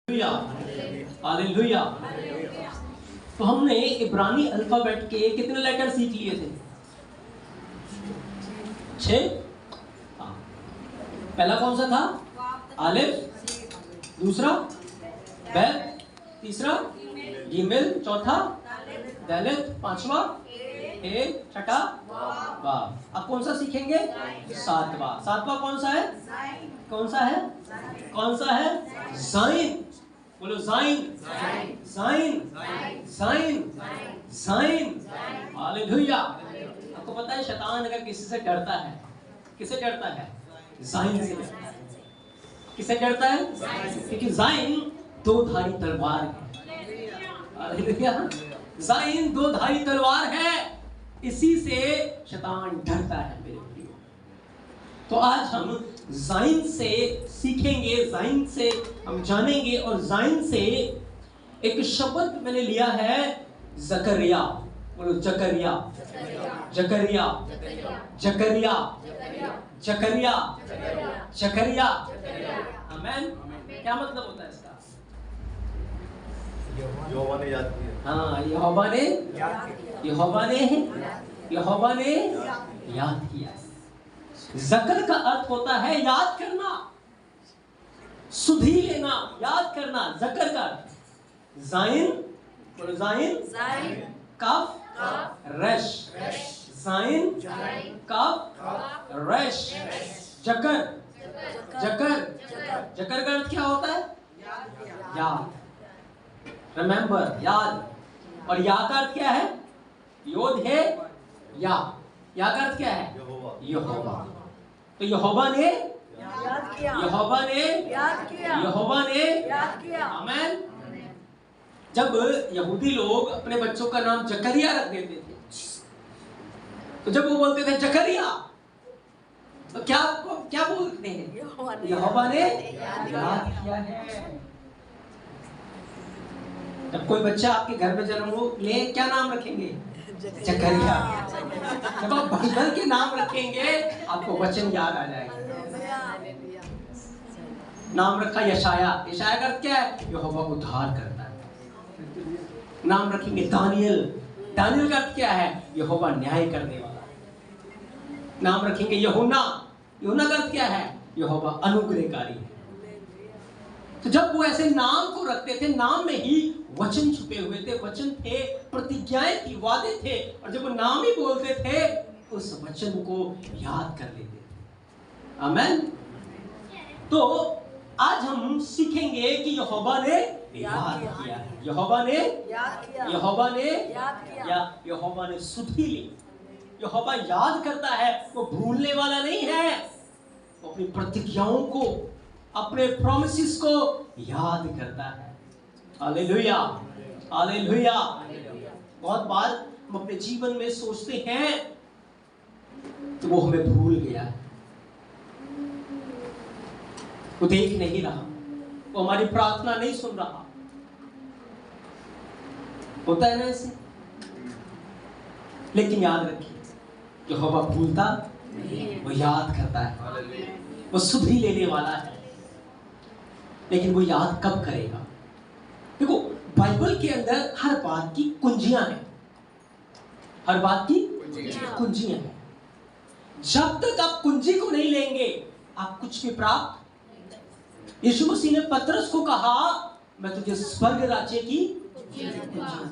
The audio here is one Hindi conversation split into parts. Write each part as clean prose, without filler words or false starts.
हालेलुया। तो हमने इब्रानी अल्फाबेट के कितने लेटर सीख लिए थे? 6। पहला कौन सा था? अलिफ, दूसरा बैल, तीसरा गिमिल, चौथा दालित, पांचवा ए, छठा वाव। अब कौन सा सीखेंगे? सातवां कौन सा है? कौन सा है? कौन सा है? ज़ाइन। बोलो ज़ाइन, ज़ाइन, ज़ाइन, ज़ाइन। हालेलुया। आपको पता है शैतान अगर किसी से डरता है, किसे डरता है? ज़ाइन से डरता है। किसे डरता है? क्योंकि ज़ाइन दो धारी तलवार है। हालेलुया। ज़ाइन दो धारी तलवार है, इसी से शैतान डरता है मेरे प्रियो। तो आज हम ज़ाइन से सीखेंगे, ज़ाइन से हम जानेंगे, और ज़ाइन से एक शब्द मैंने लिया है ज़करिया। बोलो जकरिया, जकरिया, जकरिया, जकरिया, जकरिया। आमीन। क्या मतलब होता है इसका? यहोवा ने याद किया। हाँ, यहोवा ने याद किया। ज़कर का अर्थ होता है याद करना, सुधी लेना, याद करना। ज़कर का अर्थ ज़ाइन, बोलो ज़ाइन, काफ, रेश, ज़ाइन, काफ, रेश, जकर, जकर, जकर का अर्थ क्या होता है? याद, रिमेंबर, याद। और या का अर्थ क्या है? योद है या का अर्थ क्या है? यहोवा। तो यहोवा ने याद किया, यहोवा ने याद किया, यहोवा ने याद किया। आमीन। जब यहूदी लोग अपने बच्चों का नाम जकरिया रख देते थे, तो जब वो बोलते थे जकरिया, तो क्या बोलते हैं? यहोवा ने याद किया है। जब कोई बच्चा आपके घर में जन्म ले, क्या नाम रखेंगे? जकरिया। जब आप बाइबल के नाम रखेंगे, आपको वचन याद आ जाएगा। नाम रखा यशाया, यशाया का अर्थ क्या है? यहोवा उद्धार करता है। नाम रखेंगे दानियल, दानियल का अर्थ क्या है? यहोवा न्याय करने वाला। नाम रखेंगे यूहन्ना, यूहन्ना का अर्थ क्या है? यहोवा अनुग्रहकारी है। तो जब वो ऐसे नाम को रखते थे, नाम में ही वचन छुपे हुए थे, वचन थे, प्रतिज्ञाएं थी, वादे थे, और जब वो नाम ही बोलते थे, उस वचन को याद कर लेते थे। आमीन। तो आज हम सीखेंगे कि यहोवा ने याद किया, यहोवा ने याद किया, यहोवा ने याद किया, या यहोवा ने सुधि ली। यहोवा याद करता है, वो भूलने वाला नहीं है। वो अपनी प्रतिज्ञाओं को, अपने प्रॉमिसेस को याद करता है। Hallelujah, hallelujah. बहुत बार हम अपने जीवन में सोचते हैं तो वो हमें भूल गया है, वो देख नहीं रहा, वो हमारी प्रार्थना नहीं सुन रहा। होता है ना ऐसे? लेकिन याद रखिए, यहोवा भूलता नहीं, वो याद करता है, वो सुधि लेने वाला है। लेकिन वो याद कब करेगा? देखो, बाइबल के अंदर हर बात की कुंजियां हैं, हर बात की कुंजियां हैं। जब तक आप कुंजी को नहीं लेंगे, आप कुछ भी प्राप्त। यीशु मसीह ने पतरस को कहा, मैं तुझे स्वर्ग राज्य की कुंजियां।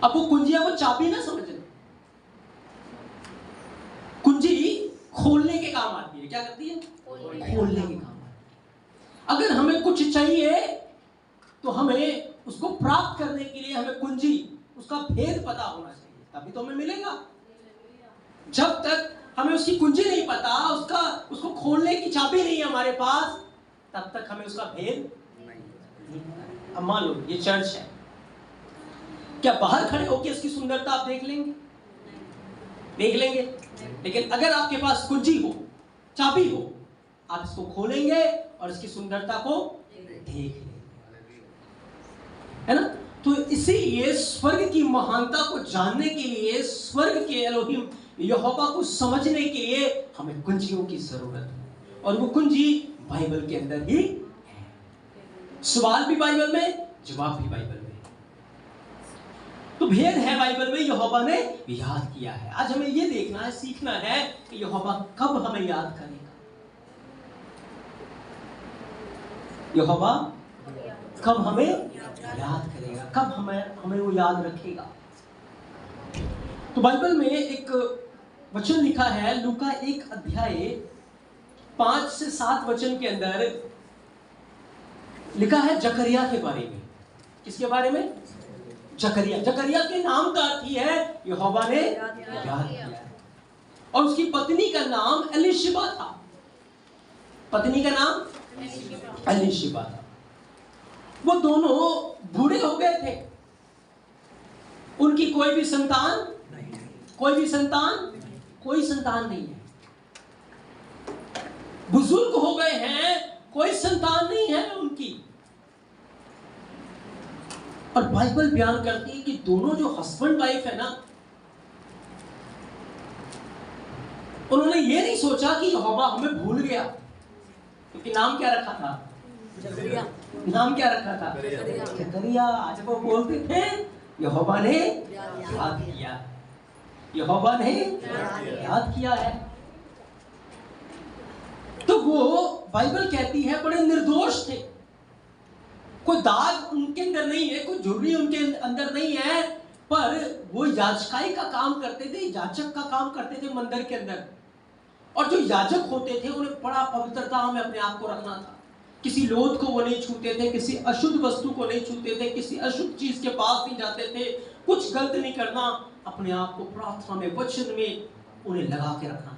अब वो कुंजियां वो चाबी ना समझना, कुंजी खोलने के काम आती है। क्या करती है? खोलने के काम। अगर हमें कुछ चाहिए तो हमें उसको प्राप्त करने के लिए हमें कुंजी, उसका भेद पता होना चाहिए, तभी तो हमें मिलेगा। जब तक हमें उसकी कुंजी नहीं पता, उसको खोलने की चाबी नहीं है हमारे पास, तब तक हमें उसका भेद नहीं। अब मान लो ये चर्च है, क्या बाहर खड़े होकर इसकी सुंदरता आप देख लेंगे? देख लेंगे। लेकिन अगर आपके पास कुंजी हो, चाबी हो, आप इसको खोलेंगे और इसकी सुंदरता को देख लेंगे, है ना? तो इसीलिए स्वर्ग की महानता को जानने के लिए, स्वर्ग के एलोहिम यहोवा को समझने के लिए हमें कुंजियों की जरूरत है, और वो कुंजी बाइबल के अंदर ही सवाल भी बाइबल में, जवाब भी बाइबल में। तो भेद है बाइबल में, यहोवा ने याद किया है। आज हमें ये देखना है, सीखना है कि यहोवा कब हमें याद करेगा। यहोवा कब हमें याद करेगा, कब हमें वो याद रखेगा। तो बाइबल में एक वचन लिखा है, लूका 1 अध्याय 5 से 7 वचन के अंदर लिखा है जकरिया के बारे में। किसके बारे में? जकरिया। जकरिया के नाम का अर्थ ही है यहोवा ने याद किया है। और उसकी पत्नी का नाम एलिशिबा था। पत्नी का नाम एलिशिबा था। वो दोनों बूढ़े हो गए थे, उनकी कोई भी संतान नहीं है। बुजुर्ग हो गए हैं, कोई संतान नहीं है उनकी। और बाइबल बयान करती है कि दोनों जो हस्बैंड वाइफ है ना, उन्होंने ये नहीं सोचा कि यहोवा हमें भूल गया, क्योंकि नाम क्या रखा था? नाम क्या रखा था? जकरिया। आज वो बोलते थे यहोवा ने याद किया, यहोवा ने याद किया है। तो वो बाइबल कहती है बड़े निर्दोष थे, कोई दाग उनके अंदर नहीं है, कोई झुर्री उनके अंदर नहीं है, पर वो याजकाई का काम करते थे, याजक का काम करते थे मंदिर के अंदर। और जो याजक होते थे उन्हें बड़ा पवित्रता में अपने आप को रखना था। किसी लोथ को वो नहीं छूते थे, किसी अशुद्ध वस्तु को नहीं छूते थे, किसी अशुद्ध चीज के पास नहीं जाते थे, कुछ गलत नहीं करना, अपने आप को प्रार्थना में, वचन में उन्हें लगा के रखना था।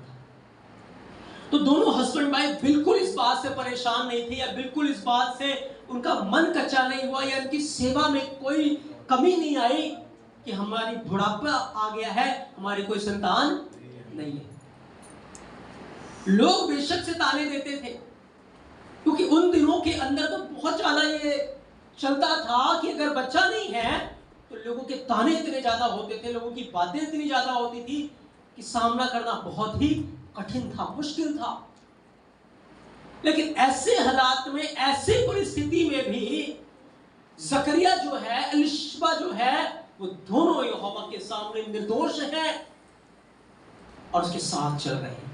तो दोनों हस्बैंड वाइफ बिल्कुल इस बात से परेशान नहीं थे, या बिल्कुल इस बात से उनका मन कच्चा नहीं हुआ, या उनकी सेवा में कोई कमी नहीं आई कि हमारी बुढ़ापा आ गया है, हमारी कोई संतान नहीं है। लोग बेशक से ताने देते थे, क्योंकि उन दिनों के अंदर तो बहुत ज्यादा ये चलता था कि अगर बच्चा नहीं है तो लोगों के ताने इतने ज्यादा होते थे, लोगों की बातें इतनी ज्यादा होती थी कि सामना करना बहुत ही कठिन था, मुश्किल था। लेकिन ऐसे हालात में, ऐसे परिस्थिति में भी जकरिया जो है, एलिशिबा जो है, वो दोनों यहोवा के सामने निर्दोष हैं और उसके साथ चल रहे हैं,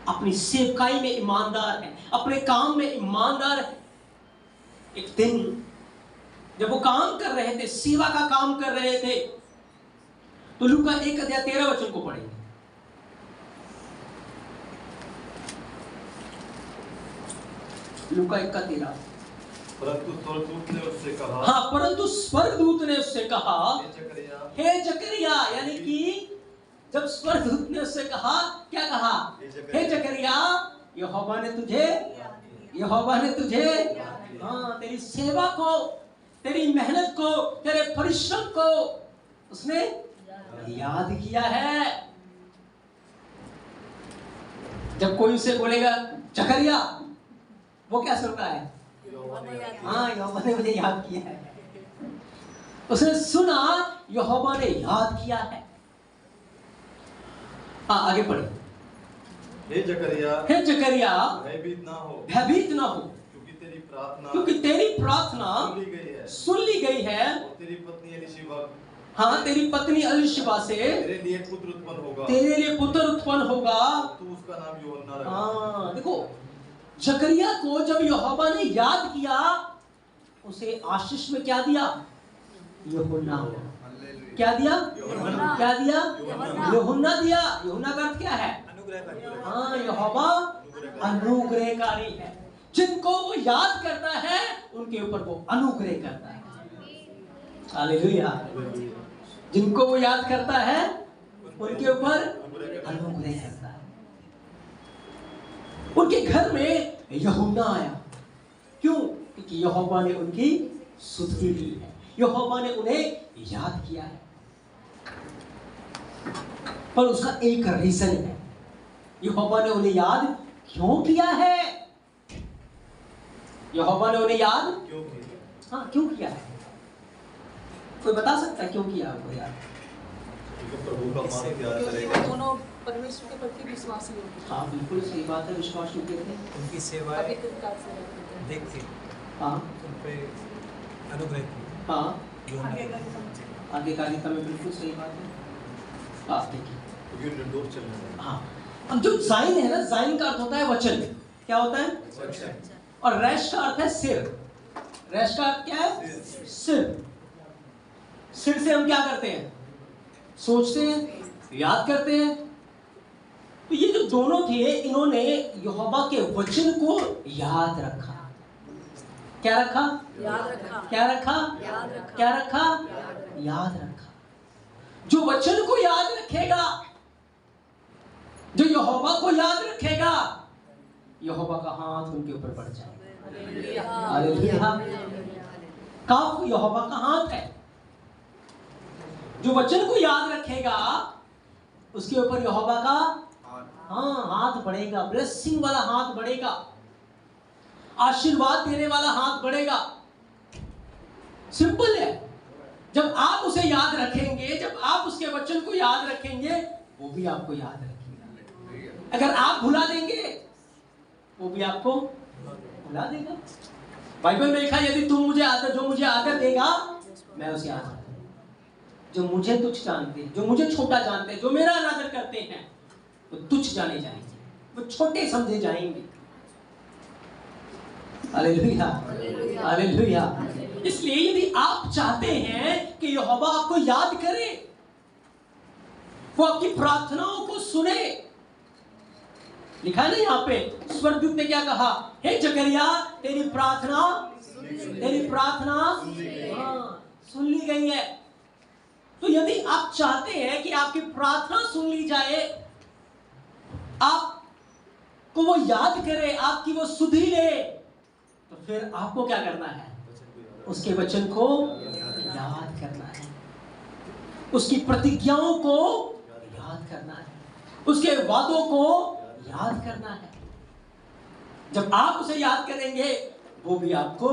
अपनी सेवकाई में ईमानदार है, अपने काम में ईमानदार है। एक दिन जब वो काम कर रहे थे, सेवा का काम कर रहे थे, तो लूका 1 अध्याय 13 वचन को पढ़ेंगे। लूका 1 का 13। परंतु स्वर्गदूत ने उससे कहा, परंतु स्वर्गदूत ने उससे कहा, हे जकरिया, यानी कि जब स्वर्गदूत ने उससे कहा, क्या कहा? हे जकरिया, यहोवा ने तुझे तेरी सेवा को, तेरी मेहनत को, तेरे परिश्रम को उसने याद किया है। जब कोई उसे बोलेगा जकरिया, वो क्या सुन रहा है? यहोवा ने मुझे याद किया है। उसने सुना यहोवा ने याद किया है। आगे पढ़े। हे जकरिया, भयभीत ना हो, क्योंकि तेरी प्रार्थना सुन ली गई है। और तेरी पत्नी एलिशिबा से तेरे लिए पुत्र उत्पन्न होगा, तू उसका नाम यूहन्ना रखना। देखो, जकरिया को जब यहोवा ने याद किया, उसे आशीष में क्या दिया? यूहन्ना। क्या दिया? क्या दिया? यूहन्ना दिया। यूहन्ना का अर्थ क्या है? यहोवा अनुग्रहकारी है। जिनको वो याद करता है उनके ऊपर वो अनुग्रह करता है। हालेलुया। जिनको वो याद करता है उनके ऊपर अनुग्रह करता है। उनके घर में यूहन्ना आया। क्यों? क्योंकि यहोवा ने उनकी स्तुति की है, यहोवा ने उन्हें याद किया है। पर उसका एक रीजन है, यहोवा ने उन्हें याद क्यों किया है? यहोवा ने उन्हें याद क्यों किया है? कोई बता सकता है क्यों किया उनको याद? दोनों परमेश्वर के प्रति विश्वासी होते। बिल्कुल सही बात है, विश्वास योग्य थे। उनकी सेवा देखते हाँ उन पे अनुग्रह किया हाँ, यूहन्ना आगे ने। का समझ। आगे कार्यक्रम में बिल्कुल सही बात है। आप देखिए, क्योंकि निर्दोष चलने लगा। हाँ, अब जो जाइन है ना, जाइन का अर्थ होता है वचन। क्या होता है? वचन। और रेश का अर्थ है सिर। रेश का अर्थ क्या है? सिर। सिर से हम क्या करते हैं? सोचते हैं, याद करते हैं। तो ये जो दोनों थे, इन्होंने यहोवा के वचन को याद रखा। क्या रखा? याद रखा। क्या रखा? याद रखा। क्या रखा? याद रखा। जो वचन को याद रखेगा, जो यहोवा को याद रखेगा, यहोवा का हाथ उनके ऊपर बढ़ जाएगा। हालेलुया। कब यहोवा का हाथ है? जो वचन को याद रखेगा उसके ऊपर यहोवा का हाथ बढ़ेगा। ब्लेसिंग वाला हाथ बढ़ेगा, आशीर्वाद देने वाला हाथ बढ़ेगा। सिंपल है। जब आप उसे याद रखेंगे, जब आप उसके वचन को याद रखेंगे, वो भी आपको याद रखेगा। अगर आप भुला देंगे, वो भी आपको भुला देगा। बाइबल में लिखा, यदि तुम मुझे आदर, जो मुझे आदर देगा मैं उसे आदर दूंगा। जो मुझे तुच्छ जानते हैं, जो मुझे छोटा जानते हैं, जो मेरा अनादर करते हैं, वो तुच्छ जाने जाएंगे, वो छोटे समझे जाएंगे। Hallelujah, hallelujah. इसलिए यदि आप चाहते हैं कि यहोवा आपको याद करे, वो आपकी प्रार्थनाओं को सुने, लिखा है ना यहाँ पे, स्वर्गदूत ने क्या कहा? हे जकरिया, तेरी प्रार्थना सुन ली गई है। तो यदि आप चाहते हैं कि आपकी प्रार्थना सुन ली जाए, आपको वो याद करे, आपकी वो सुधि ले, तो फिर आपको क्या करना है? उसके वचन को याद करना है, उसकी प्रतिज्ञाओं को याद करना है, उसके वादों को याद करना है। जब आप उसे याद करेंगे, वो भी आपको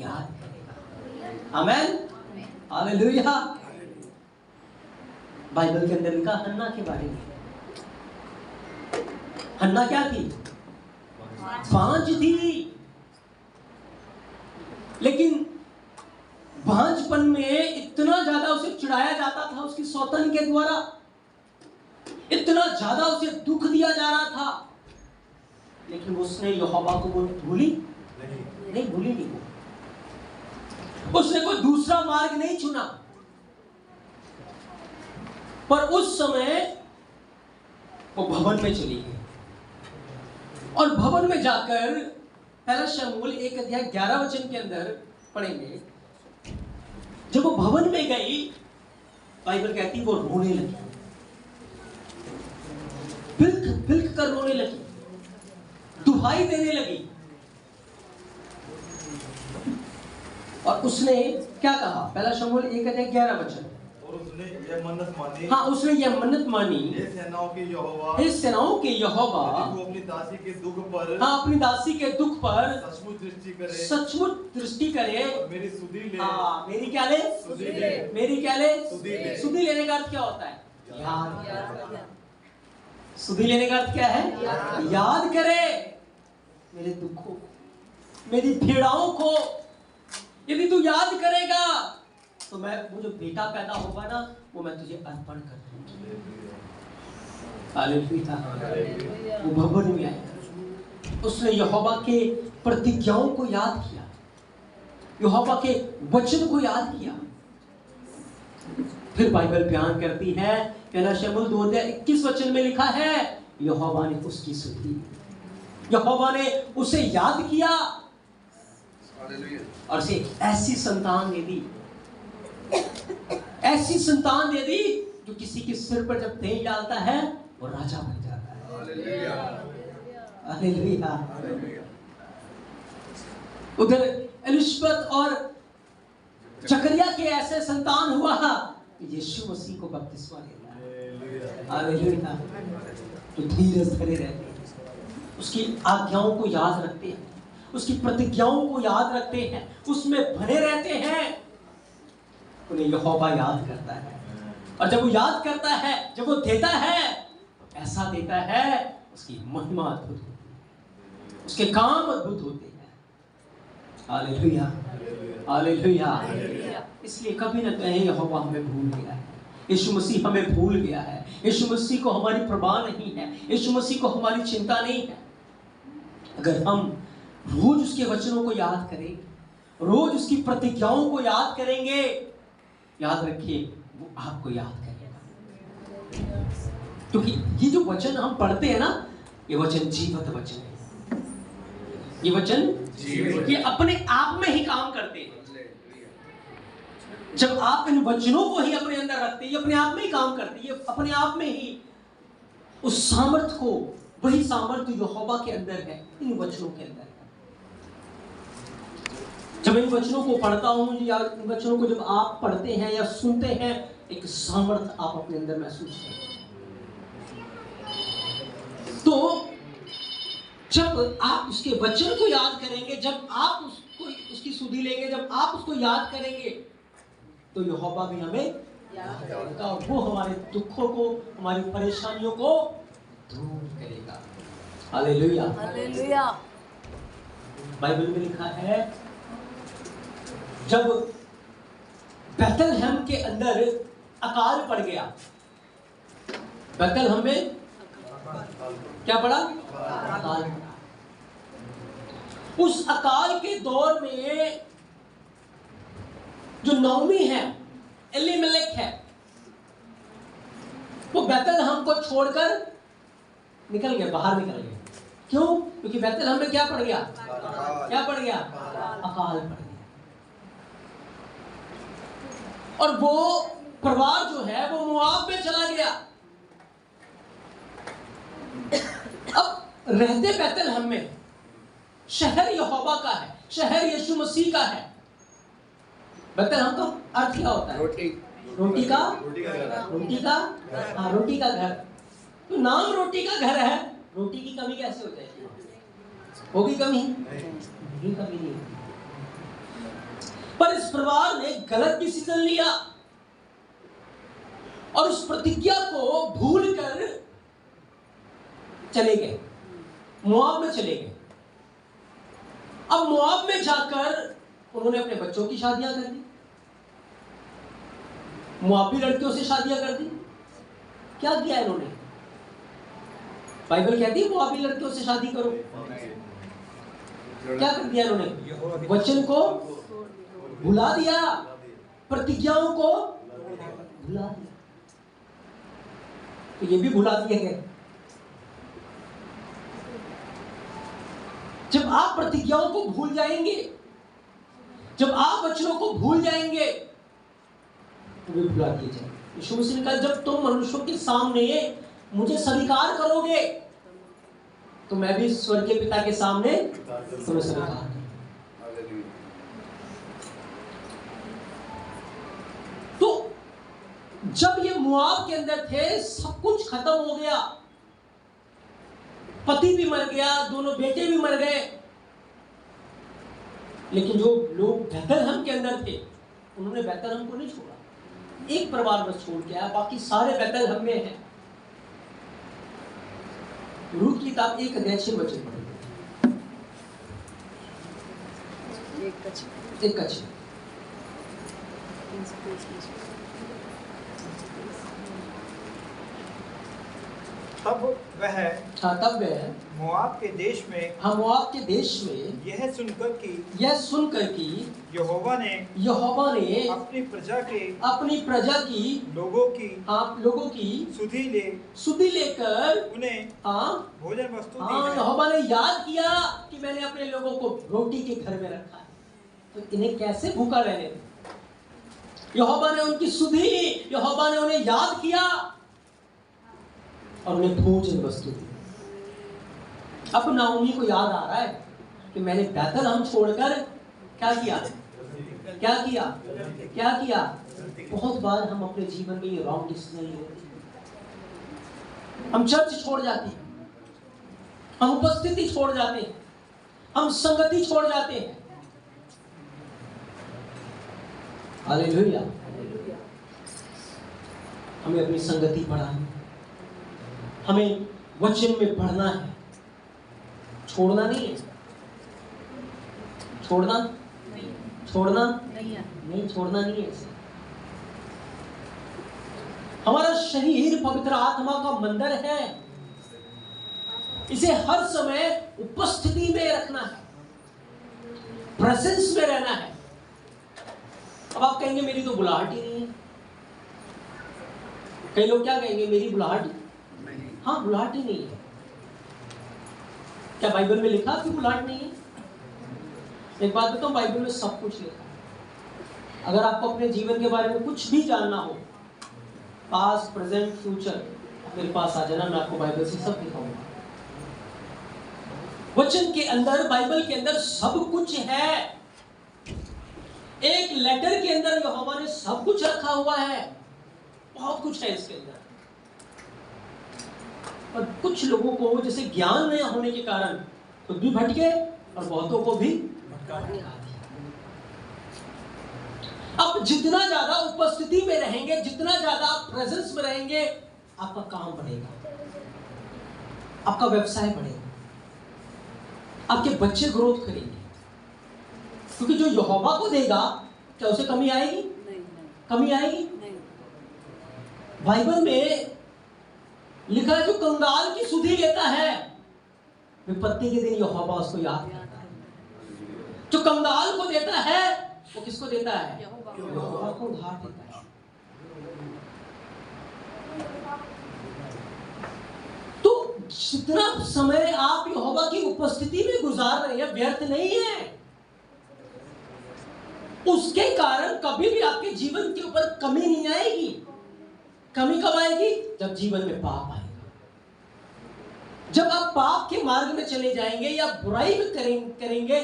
याद करेगा। आमेन, हालेलुया। बाइबल के अंदर लिखा हन्ना के बारे में। हन्ना क्या थी? भांज थी। लेकिन भांजपन में इतना ज्यादा उसे चिढ़ाया जाता था उसकी सौतन के द्वारा, इतना ज्यादा उसे दुख दिया जा रहा था, लेकिन उसने यहोवा को भूली नहीं। उसने कोई दूसरा मार्ग नहीं चुना। पर उस समय वो भवन में चली गई, और भवन में जाकर पहला शमूएल 1:11 के अंदर पढ़ेंगे। जब वो भवन में गई, बाइबल कहती वो रोने लगी, बिल्क कर रोने लगी, दुहाई देने लगी। और उसने क्या कहा? पहला शमूएल 1:11। और उसने यह मन्नत मानी। हाँ, उसने यह मन्नत मानी, हे सेनाओं के यहोवा, हे सेनाओं के यहोवा, तू अपनी दासी के दुख पर, हाँ, अपनी दासी के दुख पर सचमुच दृष्टि करे, सचमुच दृष्टि करे। और मेरी सुधि ले। हाँ, मेरी क्या ले? सुधि ले। मेरी क्या ले? सुधि ले। सुधि लेने का अर्थ क्या होता है? याद। सुधि लेने का अर्थ क्या है? याद करे मेरे दुखों, मेरी पीड़ाओं को। यदि तू याद करेगा तो वो जो बेटा पैदा होगा ना, वो मैं तुझे अर्पण कर दूंगी। हालेलुया। वो भवन में आया, उसने यहोवा के प्रतिज्ञाओं को याद किया, यहोवा के वचन को याद किया। फिर बाइबल बयान करती है, पहला शमूएल 2:21 में लिखा है, यहोवा ने उसकी सुधी, यहोवा ने उसे याद किया और उसे ऐसी संतान दे दी, ऐसी संतान दे दी जो किसी के सिर पर जब तेल डालता है वो राजा बन जाता है। Hallelujah, hallelujah. उधर एलिशबत और जकरिया के ऐसे संतान हुआ कि यीशु मसीह को बपतिस्मा देता है। हालेलुया। तो धीरज धरे रहते हैं, उसकी आज्ञाओं को याद रखते हैं, उसकी प्रतिज्ञाओं को याद रखते हैं, उसमें बने रहते हैं, उन्हें यहोवा याद करता है। और जब वो याद करता है, जब वो देता है, ऐसा देता है, उसकी महिमा अद्भुत होती है, उसके काम अद्भुत होते हैं। Hallelujah, hallelujah. इसलिए कभी न कहीं यहोवा हमें भूल गया है, यीशु मसीह हमें भूल गया है, यीशु मसीह को हमारी परवाह नहीं है, यीशु मसीह को हमारी चिंता नहीं है। अगर हम रोज उसके वचनों को याद करेंगे, रोज उसकी प्रतिज्ञाओं को याद करेंगे, याद रखिए वो आपको याद करेगा। क्योंकि ये जो वचन हम पढ़ते हैं ना, ये वचन जीवंत वचन है। ये वचन ये अपने आप में ही काम करते हैं। जब आप इन वचनों को ही अपने अंदर रखते हैं, ये अपने आप में ही काम करते हैं, ये अपने आप में ही उस सामर्थ को, वही सामर्थ यहोवा के अंदर है, इन वचनों के अंदर है। जब इन वचनों को पढ़ता हूं या इन वचनों को जब आप पढ़ते हैं या सुनते हैं, एक सामर्थ आप अपने अंदर महसूस करते हैं। तो जब आप उसके वचन को याद करेंगे, जब आप उसकी सुधि लेंगे, जब आप उसको याद करेंगे, तो यहोवा भी हमें याद करेगा और वो हमारे दुखों को, हमारी परेशानियों को दूर करेगा। Hallelujah, hallelujah. बाइबल में लिखा है, जब बैतलहम के अंदर अकाल पड़ गया, बैतलहम में क्या पड़ा? अकाल पड़ा। उस अकाल के दौर में जो नौमी है, एलीमेलेक है, वो बैतलहम को छोड़कर निकल गया, बाहर निकल गया। क्यों? क्योंकि बैतलहम में क्या पड़ गया? क्या पड़ गया? अकाल पड़ गया। और वो परिवार जो है वो मोआब में चला गया। अब रहते बैतलहम में, शहर यहोवा का है, शहर यीशु मसीह का है। बैतलहम का अर्थ क्या होता है? रोटी का हाँ, रोटी का घर। तो नाम रोटी का घर है, रोटी की कमी कैसे हो जाएगी? होगी कमी? नहीं, कमी नहीं। पर इस परिवार ने गलत डिसीजन लिया और उस प्रतिज्ञा को भूल कर चले गए, मोआब में चले गए। अब मोआब में जाकर उन्होंने अपने बच्चों की शादियां कर दी, मोआबी लड़कियों से शादियां कर दी। क्या किया इन्होंने? बाइबल कहती है मोआबी लड़कियों से शादी करो। क्या कर दिया इन्होंने? वचन को भुला दिया, प्रतिज्ञाओं को भुला दिया। तो ये भी भुला दिए गए। जब आप प्रतिज्ञाओं को भूल जाएंगे, जब आप वचनों को भूल जाएंगे, तो वे भुला दिए जाएंगे। यीशु मसीह ने कहा, जब तुम मनुष्यों के सामने मुझे स्वीकार करोगे, तो मैं भी स्वर्ग के पिता के सामने तुम्हें स्वीकार करूंगा। तो जब ये मोआब के अंदर थे, सब कुछ खत्म हो गया, पति भी मर गया, दोनों बेटे भी मर गए, लेकिन जो लोग बैतलहम के अंदर थे, उन्होंने बैतलहम को नहीं छोड़ा। एक परिवार बस छोड़ के आया, बाकी सारे बैतलहम में हैं। रूत की किताब 1:6 पढ़ेंगे। तब वह मोआब के देश में यह सुनकर कि यहोवा ने अपनी प्रजा की लोगों की सुधि लेकर उन्हें भोजन वस्तु दी है। यहोवा ने याद किया कि मैंने अपने लोगों को रोटी के घर में रखा है, तो इन्हें कैसे भूखा रहने दें? यहोवा ने उनकी सुधि ली, यहोवा ने उन्हें याद किया और उन्हें भोजन वस्तु दी। अब नाओमी को याद आ रहा है कि मैंने बैतलहम छोड़कर क्या किया। बहुत बार हम अपने जीवन में ये रॉन्ग डिसीजन लेते हैं। हम चर्च छोड़ जाते हैं, हम उपस्थिति छोड़ जाते हैं, हम संगति छोड़ जाते हैं। हालेलुया। हमें अपनी संगति बढ़ानी, हमें वचन में बढ़ना है, छोड़ना नहीं है। छोड़ना छोड़ना नहीं है। नहीं, छोड़ना नहीं है इसे। हमारा शरीर पवित्र आत्मा का मंदिर है, इसे हर समय उपस्थिति में रखना है, प्रेजेंस में रहना है। अब आप कहेंगे मेरी तो बुलाहट ही नहीं है। कई लोग क्या कहेंगे, मेरी बुलाहट, हाँ बुलाहट ही नहीं है। क्या बाइबल में लिखा कि बुलाहट नहीं है? एक बात बताऊं, बाइबल में सब कुछ लिखा है। अगर आपको अपने जीवन के बारे में कुछ भी जानना हो, पास्ट प्रेजेंट फ्यूचर, मेरे पास आ जाना, मैं आपको बाइबल से सब दिखाऊंगा। वचन के अंदर, बाइबल के अंदर सब कुछ है। एक लेटर के अंदर यहोवा ने सब कुछ रखा हुआ है, बहुत कुछ है इसके अंदर। और कुछ लोगों को जैसे ज्ञान न होने के कारण खुद भी भटके और बहुतों को भी भटका दिया। अब जितना ज्यादा उपस्थिति में रहेंगे, जितना ज्यादा आप प्रेजेंस में रहेंगे, आपका काम बढ़ेगा, आपका व्यवसाय बढ़ेगा, आपके बच्चे ग्रोथ करेंगे। क्योंकि जो यहोवा को देगा, क्या उसे कमी आएगी? नहीं। कमी आएगी? नहीं। बाइबल में लिखा है, जो कंगाल की सुधि लेता है, विपत्ति के दिन यहोवा उसको याद करता है। जो कंगाल को देता है, वो किसको देता है? यहोवा को उधार देता है। तो जितना समय आप यहोवा की उपस्थिति में गुजार रहे हैं, व्यर्थ नहीं है। उसके कारण कभी भी आपके जीवन के ऊपर कमी नहीं आएगी। कमी कब आएगी? जब जीवन में पाप आएगा। जब आप पाप के मार्ग में चले जाएंगे या बुराई में करेंगे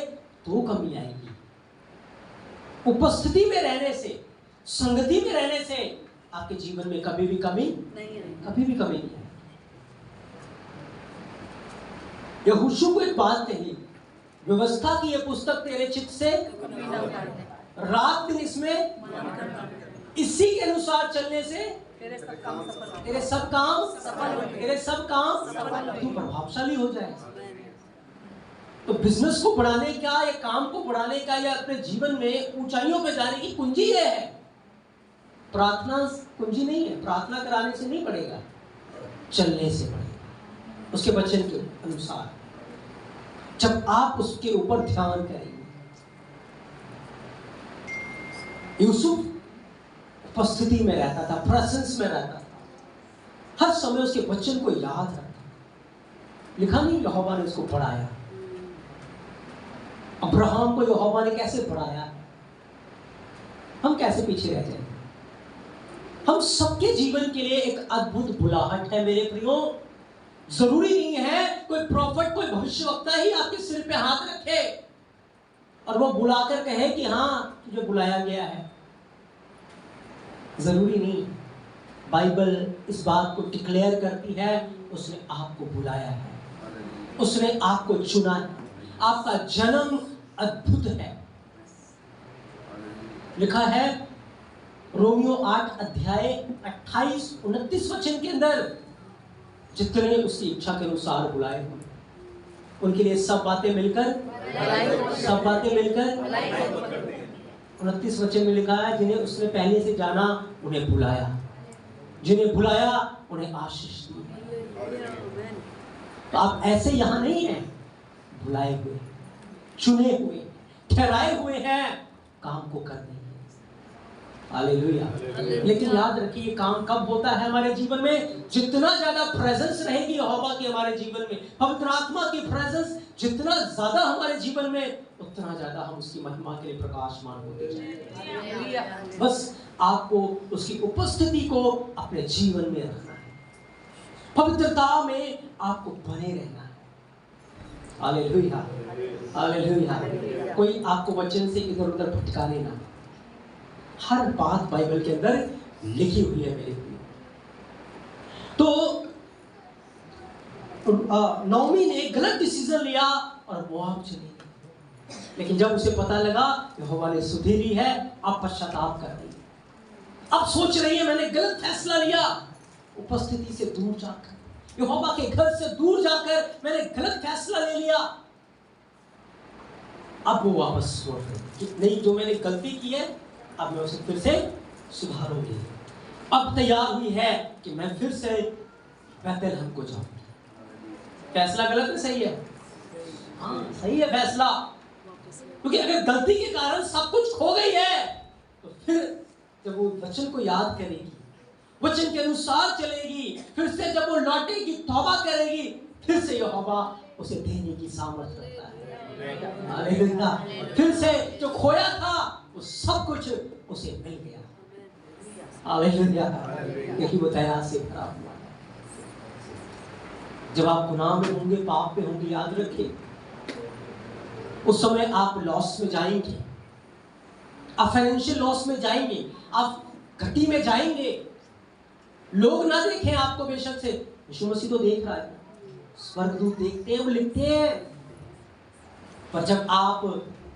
तो कमी आएगी। उपस्थिति में रहने से, संगति में रहने से आपके जीवन में कभी भी कमी नहीं आएगी, कभी भी कमी नहीं आएगी। यहोशू को एक बात कही, व्यवस्था की यह पुस्तक तेरे चित्त से रात दिन इसमें, इसी के अनुसार चलने से तेरे सब काम तू प्रभावशाली हो जाए। तो बिजनेस को बढ़ाने का या काम को बढ़ाने का या अपने जीवन में ऊंचाइयों पे जाने की कुंजी ये है। प्रार्थना कुंजी नहीं है, प्रार्थना कराने से नहीं बढ़ेगा, चलने से बढ़ेगा, उसके वचन के अनुसार। जब आप उसके ऊपर ध्यान करेंगे। यूसुफ उपस्थिति में रहता था, प्रेजेंस में रहता था, हर समय उसके वचन को याद रखता। लिखा नहीं यहोवा ने उसको बढ़ाया। अब्राहम को यहोवा ने कैसे बढ़ाया, हम कैसे पीछे रह जाएंगे? हम सबके जीवन के लिए एक अद्भुत बुलाहट है मेरे प्रियो। जरूरी नहीं है कोई प्रॉफिट, कोई भविष्यवक्ता ही आपके सिर पे हाथ रखे और वो बुलाकर कहे कि हाँ तुझे बुलाया गया है। जरूरी नहीं। बाइबल इस बात को डिक्लेयर करती है, उसने आपको बुलाया है, उसने आपको चुना है, आपका जन्म अद्भुत है। लिखा है रोमियो 8 अध्याय 28-29 वचन के अंदर, जितने उसकी इच्छा के अनुसार बुलाए हुए उनके लिए सब बातें मिलकर 29 वचन में लिखा है, जिन्हें उसने पहले से जाना उन्हें बुलाया, जिन्हें बुलाया उन्हें आशीष दी। तो आप ऐसे यहां नहीं हैं, बुलाए हुए, चुने हुए, ठहराए हुए हैं काम को करने। हालेलुया। लेकिन याद रखिए काम कब होता है हमारे जीवन में? जितना ज्यादा प्रेजेंस रहेगी यहोवा की हमारे जीवन में, पवित्र आत्मा की प्रेजेंस जितना ज्यादा हमारे जीवन में, उतना ज्यादा हम उसकी महिमा के लिए प्रकाशमान होते जाएंगे। बस आपको उसकी उपस्थिति को अपने जीवन में रखना है, पवित्रता में आपको बने रहना है। Hallelujah, hallelujah. कोई आपको वचन से इधर उधर भटकाने ना। हर बात बाइबल के अंदर लिखी हुई है मेरे लिए। तो नौमी ने गलत डिसीजन लिया और मोआब चली गई। लेकिन जब उसे पता लगा यहोवा ने सुधीरी है, अब पश्चाताप कर रही है, अब सोच रही है मैंने गलत फैसला लिया, उपस्थिति से दूर जाकर, यहोवा के घर से दूर जाकर मैंने गलत फैसला ले लिया। अब वो वापस लौट गए कि नहीं, जो मैंने गलती की है अब मैं उसे फिर से सुधारूंगी। अब तैयार हुई है कि मैं फिर से बैतलहम को जाऊं। फैसला गलत है, सही है? हाँ, सही है फैसला। क्योंकि अगर गलती के कारण सब कुछ खो गई है तो फिर जब वो वचन को याद करेगी, वचन के अनुसार चलेगी, फिर से जब वो लौटेगी, तौबा करेगी, फिर से यहोवा उसे देने की सामर्थ रखता है। हालेलुया। फिर से जो खोया था वो सब कुछ उसे मिल गया। हालेलुया। क्योंकि वो दया से भरा हुआ है। जब आप गुनाह में होंगे, पाप में होंगे, याद रखिए उस समय आप लॉस में जाएंगे, आप फाइनेंशियल लॉस में जाएंगे, आप घटी में जाएंगे। लोग ना देखें आपको बेशक से, यीशु मसीह तो देख रहा है, स्वर्गदूत देखते हैं, वो लिखते हैं। पर जब आप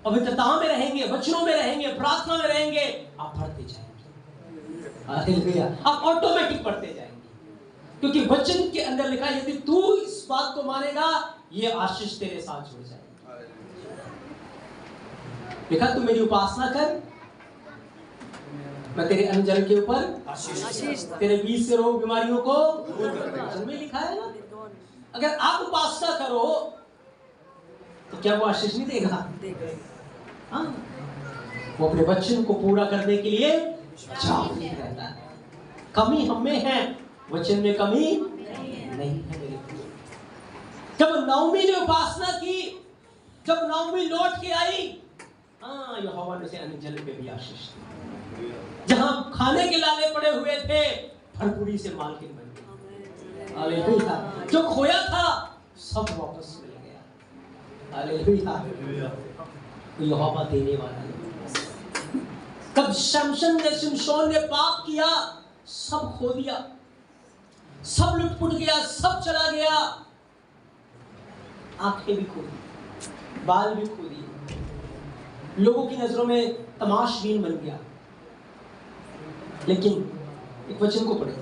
पवित्रता में रहेंगे, वचनों में रहेंगे, प्रार्थना में रहेंगे, आप बढ़ते जाएंगे। हालेलुया। आप ऑटोमेटिक बढ़ते जाएंगे, क्योंकि वचन के अंदर लिखा है यदि तू इस बात को मानेगा ये आशीष तेरे साथ जुड़ जाएगी। लिखा तू मेरी उपासना कर, मैं तेरे अन्न जल के ऊपर आशीष, तेरे बीच से रोग बीमारियों को दूर कर। में लिखा है ना, अगर आप उपासना करो तो क्या वो आशीष नहीं देगा? हाँ, वो अपने वचन को पूरा करने के लिए जागरूक रहता है। कमी हम में है, वचन में कमी नहीं है। जब नाओमी ने उपासना की, जब नाओमी लौट के आई, हाँ, यहोवा ने उसे अन्न जल पे भी आशीष दी। जहां खाने के लाले पड़े हुए थे, भरपूरी से मालकिन बन गई। हालेलुया। जो खोया था सब वापस मिल गया। हालेलुया। तो यहोवा देने वाला है। तब शिमशोन ने पाप किया, सब खो दिया, सब लुटपुट गया, सब चला गया। आंखें भी खो दी, बाल भी खो दिए, लोगों की नजरों में तमाशबीन बन गया। लेकिन एक वचन को पढ़े,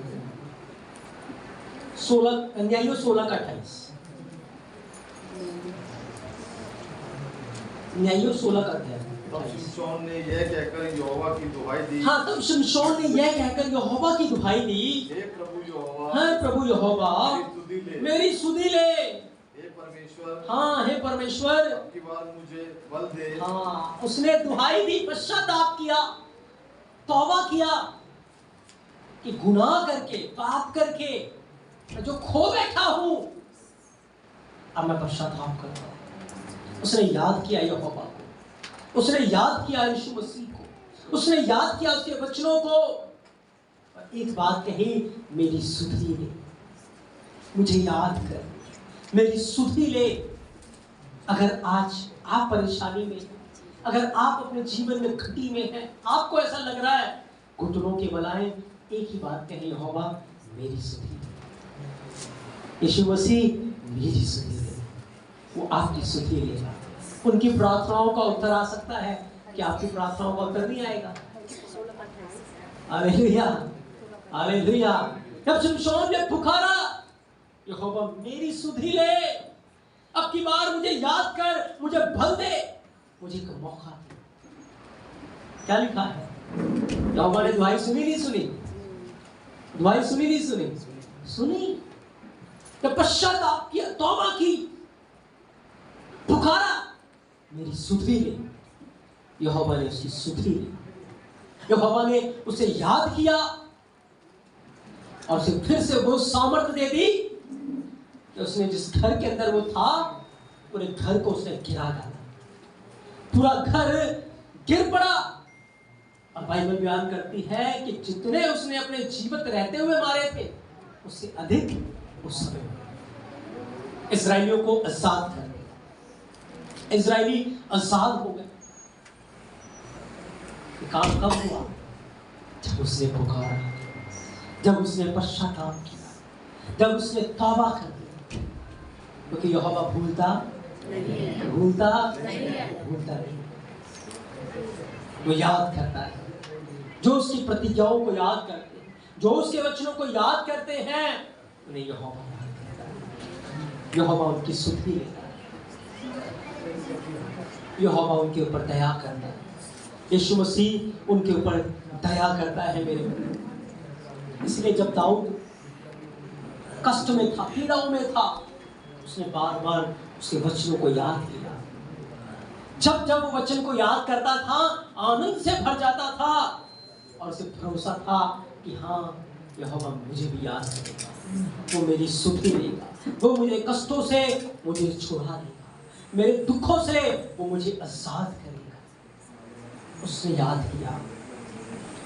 16 न्यायों 16 का 28, न्यायों 16 का 28। तब शिमशोन ने यह कहकर यहोवा की दुहाई दी। हाँ, तब शिमशोन ने यह कहकर यहोवा की दुहाई दी, हे प्रभु यहोवा, हाँ प्रभु यहोवा, मेरी सुधि ले। हे परमेश्वर, हाँ हे परमेश्वर, अब की बार मुझे बल दे। हाँ, उसने दुहाई दी, पश्चाताप किया, तौबा किया कि गुनाह करके, पाप करके मैं जो खो बैठा हूं, अब मैं पश्चाताप करता हूं। उसने याद किया यहोवा को, उसने याद किया यीशु मसीह को, उसने याद किया उसके वचनों को, और एक बात कही, मेरी सुधि ले, मुझे याद कर, मेरी सुधि ले। अगर आज आप परेशानी में हैं, अगर आप अपने जीवन में घटी में हैं, आपको ऐसा लग रहा है घुटनों के बलाएं, एक ही बात कही, यहोवा मेरी सुधि ले। यीशु मसीह मेरी सुधि ले, वो आपकी सुधि लेगा। उनकी प्रार्थनाओं का उत्तर आ सकता है कि आपकी प्रार्थनाओं का उत्तर नहीं आएगा। Hallelujah, hallelujah. जब शिमशोन ने पुकारा, यहोवा मेरी सुधि ले, अब की बार मुझे याद कर, मुझे बल दे, मुझे एक मौका दे। क्या लिखा है? यहोवा ने दुहाई सुनी नहीं सुनी? दुहाई सुनी नहीं सुनी? सुनी। जब पश्चाताप किया, तौबा की, पुकारा, मेरी सुधि ले, यहोवा ने उसकी सुधि ली। यहोवा ने उसे याद किया और उसे फिर से वो सामर्थ्य दे दी कि उसने जिस घर के अंदर वो था, पूरे घर को उसने गिरा डाला, पूरा घर गिर पड़ा। और बाइबल बयान करती है कि जितने उसने अपने जीवित रहते हुए मारे थे, उससे अधिक उस समय इस्राएलियों को आजाद कर दिया। इस्राएली आजाद हो गए। काम कब हुआ? जब उसने पुकारा, जब उसने पश्चाताप किया, जब उसने तौबा कर दिया। क्योंकि यहोवा भूलता नहीं, वो याद करता है। जो उसकी प्रतिज्ञाओं को याद करते हैं, जो उसके वचनों को याद करते हैं, उन्हें यहोवा याद करता है। यहोवा उनकी सुधि लेता है। यहोवा उनके ऊपर दया करता है। यीशु मसीह उनके ऊपर दया करता है मेरे भाई। इसलिए जब दाऊद कष्ट में था, पीड़ाओं में था, उसने बार बार उसके वचनों को याद किया। जब जब वो वचन को याद करता था, आनंद से भर जाता था और उसे भरोसा था कि हाँ, यहोवा मुझे भी याद करेगा, वो मेरी सुधि लेगा, वो मुझे कष्टों से मुझे छुड़ा देगा, मेरे दुखों से वो मुझे आजाद करेगा। उसने याद किया।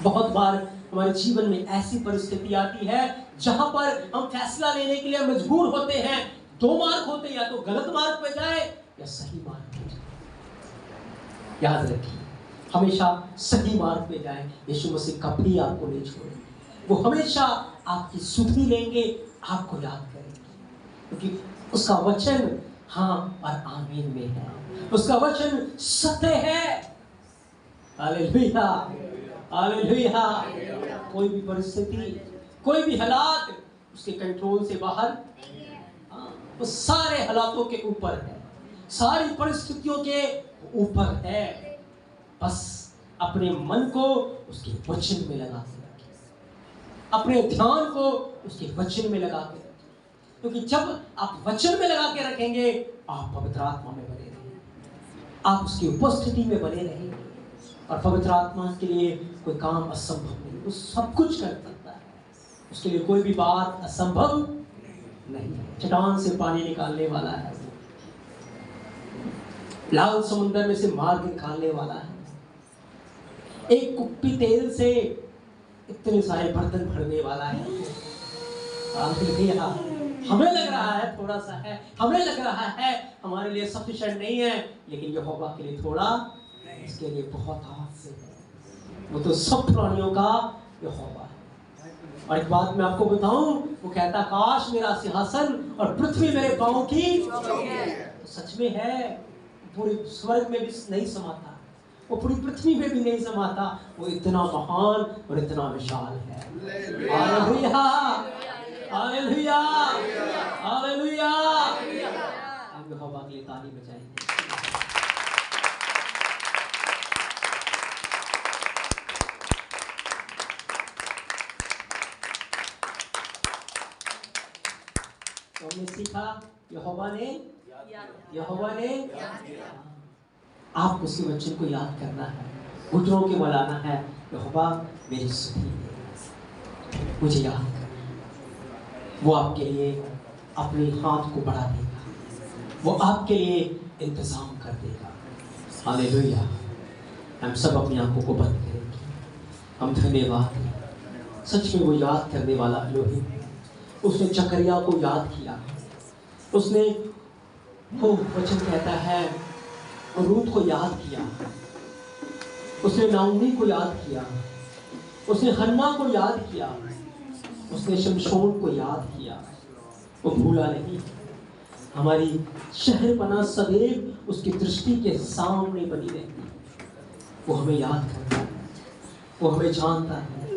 बहुत बार हमारे जीवन में ऐसी परिस्थिति आती है जहां पर हम फैसला लेने के लिए मजबूर होते हैं। दो मार्ग होते हैं, या तो गलत मार्ग पे जाए या सही मार्ग पे जाए। याद रखिए, हमेशा सही मार्ग पे जाए। यीशु मसीह कभी आपको नहीं छोड़ेंगे, वो हमेशा आपकी सुधि लेंगे, आपको याद करेंगे, क्योंकि उसका वचन हाँ और आमीन में है, उसका वचन सत्य है। Hallelujah, hallelujah. कोई भी परिस्थिति, कोई भी हालात उसके कंट्रोल से बाहर, वो सारे हालातों के ऊपर है, सारी परिस्थितियों के ऊपर है। बस अपने मन को उसके वचन में लगा के रखें, अपने ध्यान को उसके वचन में लगा के रखें, क्योंकि जब आप वचन में लगा के रखेंगे, आप पवित्र आत्मा में बने रहेंगे, आप उसकी उपस्थिति में बने रहेंगे। और पवित्र आत्मा के लिए कोई काम असंभव नहीं, वो सब कुछ कर सकता है, उसके लिए कोई भी बात असंभव नहीं है। चट्टान से पानी निकालने वाला है, लाल समुद्र में से मार्ग निकालने वाला है, एक कुप्पी तेल से इतने सारे बर्तन भरने वाला है। हमें लग रहा है थोड़ा सा है, हमें लग रहा है हमारे लिए सफिशिएंट नहीं है, लेकिन यहोवा के लिए थोड़ा, इसके लिए बहुत हाथ से है। वो तो सब प्राणियों का यहोवा है। और एक बात मैं आपको बताऊं, वो कहता काश मेरा सिंहासन और पृथ्वी मेरे पांव की तो सच में है। पूरे स्वर्ग में भी नहीं समाता, वो पूरी पृथ्वी में भी नहीं समाता, वो इतना महान और इतना विशाल है। Hallelujah, hallelujah, hallelujah. हम यहोवा के लिए ताली बजाएंगे। तो हमने सीखा यहोवा ने आपको उसके वचन को याद करना है, घुटनों के मलाना है। यहोवा मेरी सुधि है, मुझे याद कर। वो आपके लिए अपने हाथ को बढ़ा देगा, वो आपके लिए इंतजाम कर देगा। हालेलुया। हम सब अपनी आंखों को बंद करेंगे। हम धन्यवाद, सच में वो याद करने वाला एलोहिम है। उसने जकरिया को याद किया, उसने वो वचन कहता है रूत को याद किया, उसने नाओमी को याद किया, उसने हन्ना को याद किया, उसने शमशोन को याद किया। वो भूला नहीं। हमारी शहरपना सदैव उसकी दृष्टि के सामने बनी रहती है। वो हमें याद करता है, वो हमें जानता है।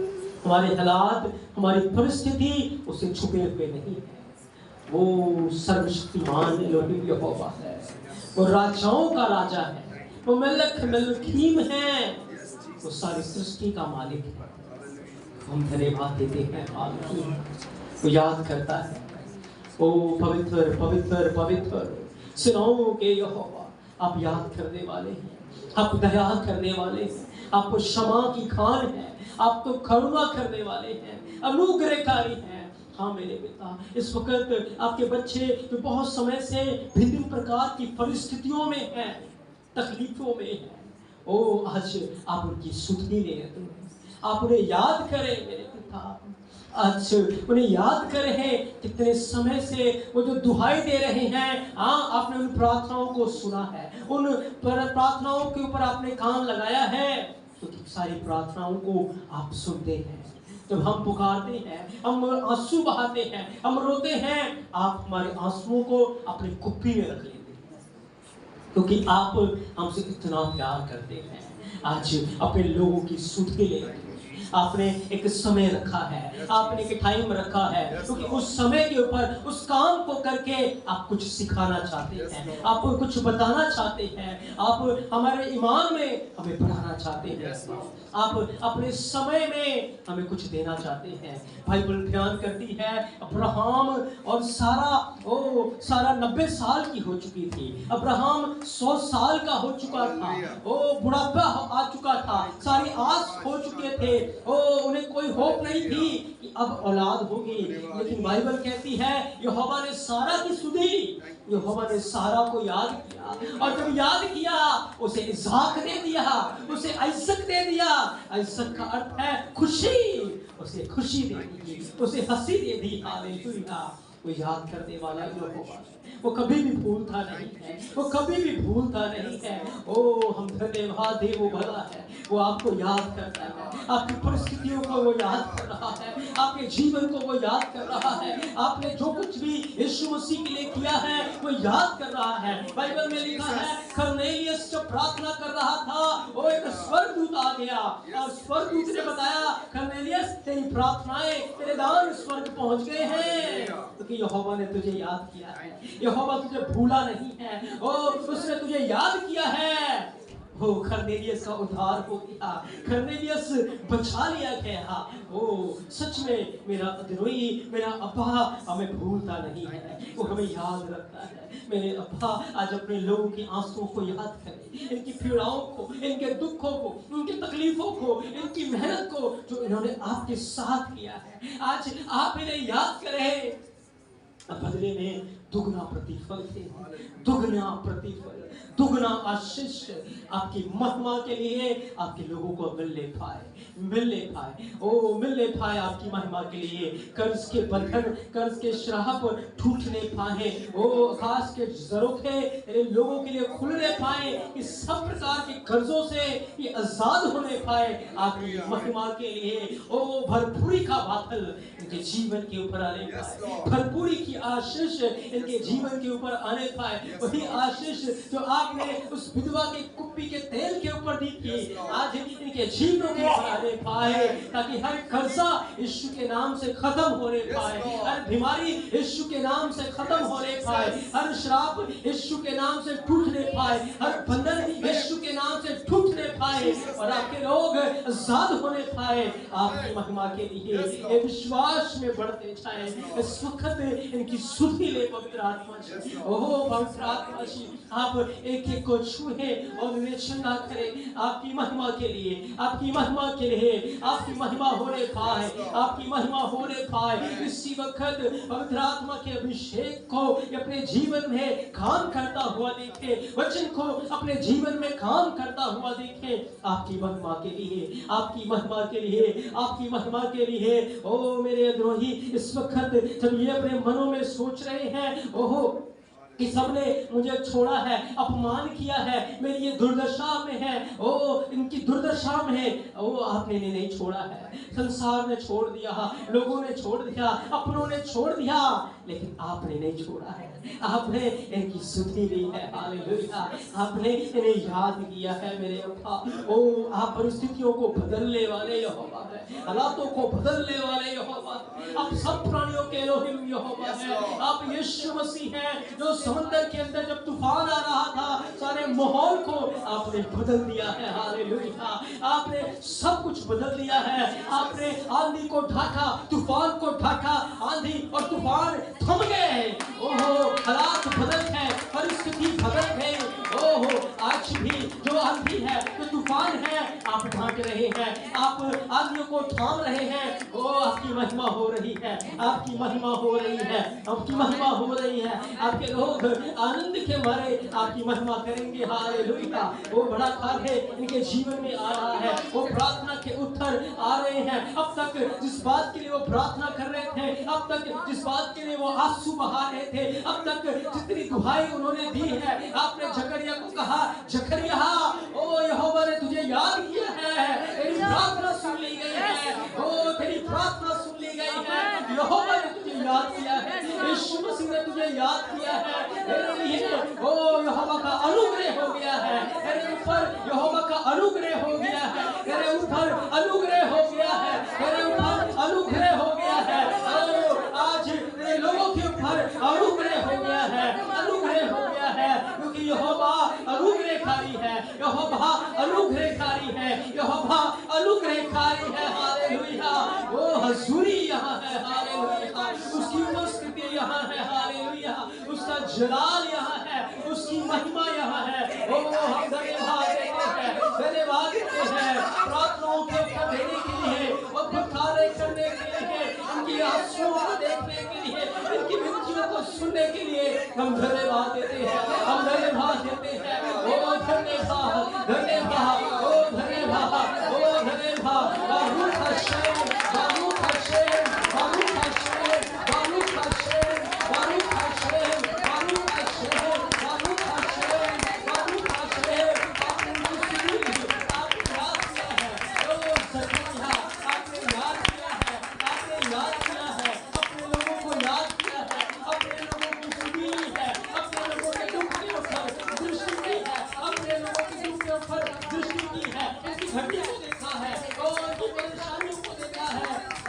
हमारे हालात, हमारी परिस्थिति उससे छुपे हुए नहीं है। वो सर्वशक्तिमान एलोहिम यहोवा है, वो राजाओं का राजा है, वो मलक मलकीम है, वो सारी सृष्टि का मालिक है। हम धन्यवाद देते हैं। वो याद करता है, ओ पवित्र पवित्र पवित्र सेनाओं के यहोवा, आप याद करने वाले हैं, आप दया करने वाले हैं, आपको क्षमा की खान है, आप तो करुणा करने वाले हैं, अनुग्रहकारी हैं। हाँ मेरे पिता, इस वक्त आपके बच्चे जो बहुत समय से भिन्न प्रकार की परिस्थितियों में हैं, तकलीफों में हैं, ओ आज आप उनकी सुधि ले रहे हैं। आप उन्हें याद करें मेरे पिता, आज उन्हें याद करें। कितने समय से वो जो दुहाई दे रहे हैं, हाँ आपने उन प्रार्थनाओं को सुना है, उन प्रार्थनाओं के ऊपर आपने कान लगाया है, क्योंकि सारी प्रार्थनाओं को आप सुनते हैं। जब हम पुकारते हैं, हम आंसू बहाते हैं, हम रोते हैं, आप हमारे आंसुओं को अपनी कुप्पी में रख लेते हैं, क्योंकि आप हमसे इतना प्यार करते हैं। आज अपने लोगों की सुधि ले रहे हैं, आपने एक समय रखा है, आपने एक टाइम रखा है, क्योंकि उस समय के ऊपर उस काम को करके आप कुछ सिखाना चाहते हैं, आप कुछ बताना चाहते हैं, आप हमारे ईमान में हमें बढ़ाना चाहते हैं, आप अपने समय में हमें कुछ देना चाहते हैं। बाइबल बयान करती है अब्राहम और सारा 90 साल की हो चुकी थी, अब्राहम 100 साल का हो चुका था, बुढ़ापा आ चुका था, सारी आस हो चुके थे, उन्हें कोई होप नहीं थी कि अब औलाद होगी। लेकिन बाइबल कहती है यहोवा ने सारा की सुनी, यहोवा ने सारा को याद किया, और जब याद किया उसे इसहाक दे दिया, उसे आइसक दे दिया। आइसक का अर्थ है खुशी, उसे खुशी दे दी, उसे हंसी दे दी। हालेलुया। वो याद करने वाला यहोवा, वो कभी भी भूलता नहीं है, वो कभी भी भूलता नहीं है। ओ हम धन्यवाद दे, वो भला है, वो आपको याद करता है, आपकी परिस्थितियों को वो याद कर रहा है, आपके जीवन को वो याद कर रहा है, आपने जो कुछ भी यीशु मसीह के लिए किया है वो याद कर रहा है। बाइबल में लिखा है कर्नेलियस जब प्रार्थना कर रहा था, वो एक स्वर्गदूत आ गया और स्वर्गदूत ने बताया कर्नेलियस तेरी प्रार्थनाएं, तेरे दान स्वर्ग पहुंच गए हैं, क्योंकि यहोवा ने तुझे याद किया है, यहोवा तुझे भूला नहीं है, उसने तुझे याद किया है। हो कर्नेलियस का उद्धार हो गया, कर्नेलियस बचा लिया गया। सच में मेरा अदनोई, मेरा अब्बा हमें भूलता नहीं है, वो हमें याद रखता है। मेरे अब्बा आज अपने लोगों की आंसुओं को याद करें, इनकी पीड़ाओं को, इनके दुखों को, इनकी तकलीफों को, इनकी मेहनत को जो इन्होंने आपके साथ किया है, आज आप इन्हें याद करें। बदले में दुगना प्रतिफल थे, दुगना प्रतिफल, दुगना आशीष आपकी महिमा के लिए आपके लोगों को मिलने पाए, मिलने पाए आपकी महिमा के लिए। कर्ज के बंधन, कर्ज के श्राप टूटने पाए, आकाश के झरोखे लोगों के लिए खुलने पाए, इस सब प्रकार के कर्जों से ये आजाद होने पाए आपकी महिमा के लिए। भरपूरी का बादल इनके जीवन के ऊपर आने पाए, भरपूरी की आशीष इनके जीवन के ऊपर आने पाए, वही आशीष जो आपने उस विधवा के कुप्पी के तेल के ऊपर दी थी, आज इनके जीवनों के ऊपर आने पाए, ताकि हर कर्जा यीशु के नाम से खत्म होने पाए, हर बीमारी यीशु के नाम से खत्म होने पाए, हर श्राप यीशु के नाम से टूटने पाए, हर बंधन यीशु के नाम से टूटने पाए, और आपके लोग आजाद होने पाए आपकी महिमा के लिए। ये विश्वास में बढ़ते जाए, इस वक्त इनकी सुधि ले पवित्र आत्मा जी, पवित्र आत्मा जी, आप एक एक को छूहे और निरीक्षण ना करें आपकी महिमा के लिए, आपकी महिमा के लिए, आपकी महिमा होने पाए, आपकी महिमा होने पाए। इसी वक्त पवित्र आत्मा के अभिषेक को अपने जीवन में काम करता हुआ देखे, वचन को अपने जीवन में काम करता हुआ देखे, आपकी महिमा के लिए, आपकी महिमा के लिए, आपकी महिमा के लिए। मेरे द्रोही इस वक्त जब ये अपने मनों में सोच रहे हैं कि सबने मुझे छोड़ा है, अपमान किया है, मेरी ये दुर्दशा में है, इनकी दुर्दशा में है, आपने नहीं छोड़ा है, संसार ने छोड़ दिया, लोगों ने छोड़ दिया, अपनों ने छोड़ दिया, लेकिन आपने नहीं छोड़ा है, आपने इनकी सुधि ली है। हालेलुया। आपने इन्हें याद किया है मेरे अब्बा। आप परिस्थितियों को बदलने वाले यहोवा है, हालातों को बदलने वाले यहोवा है, आप सब प्राणियों के एलोहिम यहोवा है। आप यीशु मसीह हैं जो समंदर के अंदर जब तूफान आ रहा था, सारे माहौल को आपने बदल दिया है। हालेलुया। आपने सब कुछ बदल दिया है, आपने आंधी को ढाका, तूफान को ढाका, आंधी और तूफान थम गए। हालात बदल है, परिस्थिति बदल गई। आज भी जो आंधी है, जो तूफान है, आप ढांक रहे हैं, आप आंधियों को थाम रहे हैं। आपकी महिमा हो रही है, आपकी महिमा हो रही है, आपकी महिमा हो रही है। आपके लोग आनंद के मारे आपकी महिमा करेंगे। हालेलुया। वो बड़ा कार्य इनके जीवन में आ रहा है, वो प्रार्थना के उत्तर आ रहे हैं। अब तक जिस बात के लिए वो प्रार्थना कर रहे थे, अब तक जिस बात के लिए वो आंसू बहा रहे थे, अब तक जितनी दुहाई उन्होंने दी है, आपने जकरिया को कहा, जकरिया यहोवा ने तुझे याद किया है, तेरी प्रार्थना सुन ली गई है, तेरी प्रार्थना सुन ली गई है, यहोवा ने तुझे याद किया है, यीशु मसीह ने तुझे याद किया है। तेरे लिए यहोवा का अनुग्रह हो गया है, तेरे ऊपर यहोवा का अनुग्रह हो गया है, तेरे ऊपर अनुग्रह हो गया है। यहोवा अनुग्रहकारी है, यहोवा अनुग्रहकारी है। हालेलुया। वो हजूरी यहाँ है। हालेलुया। उसकी उपस्थिति यहाँ है। हालेलुया। उसका जलाल यहाँ है, उसकी महिमा यहाँ है। ओ हम धन्यवाद देते हैं, धन्यवाद देते हैं प्रार्थनाओं के उत्तर देने के लिए और पुकारे करने के लिए, इनकी आंसुओं को देखने के लिए, इनकी विनतियों को सुनने के लिए हम धन्यवाद देते हैं, हम धन्यवाद देते हैं। ओ धन्यवाद, धन्यवाद, ओ धन्यवाद, ओ धन्यवाद। बारूक हशेम, बारूक हशेम, बारूक हशेम, बारूक हशेम, बारूक हशेम, बारूक हशेम, बारूक हशेम, बारूक हशेम। आपने मुझे सुनी, आपने याद किया है। ओ सच्चा, आपने याद किया है, आपने याद किया है, अपने लोगों को याद किया है, अपने लोगों को सुनी है, अपने लोगों के दुख के ऊपर दृष्टि की है, अपने लोगों के दुख के ऊपर दृष्टि की है, इनकी घटिया को देखा है और इनकी परेशानियों को देखा है।